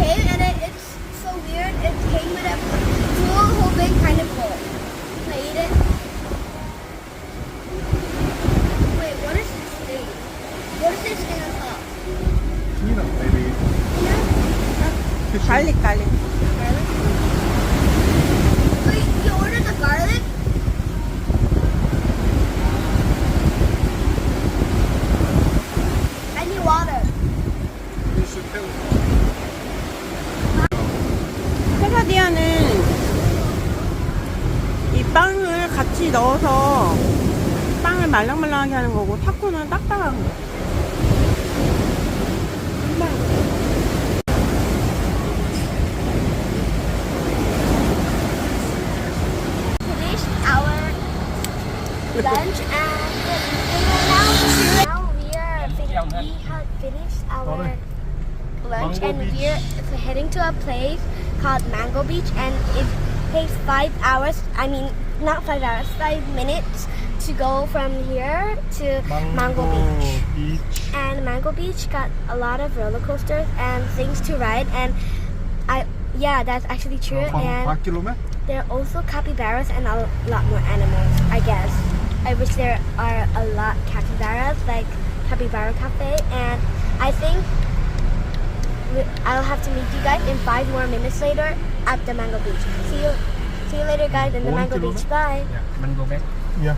came and it's so weird. It came with a full whole big kind of bowl. Can I eat it? Wait, what is this thing? What is this thing on top? Peanut, maybe. 갈릭. Garlic? Wait, you ordered the garlic? I need water. You should tell me. 퀘사디아는 이 빵을 같이 넣어서 빵을 말랑말랑하게 하는 거고 타코는 딱딱한 거. Finished our lunch and now we have finished our lunch and we're heading to a place called Mango Beach, and it takes 5 hours. I mean, not 5 hours, 5 minutes to go from here to Mango Beach. And Mango Beach got a lot of roller coasters and things to ride, and yeah, that's actually true. And 5 km? there are also capybaras and a lot more animals, I guess. I wish there are a lot capybaras, like Capybara Cafe, and I think I'll have to meet you guys in 5 more minutes later at the Mango Beach. See you later, guys, in the 1 Mango kilometer? Beach. Bye. Yeah. Mango back. Yeah.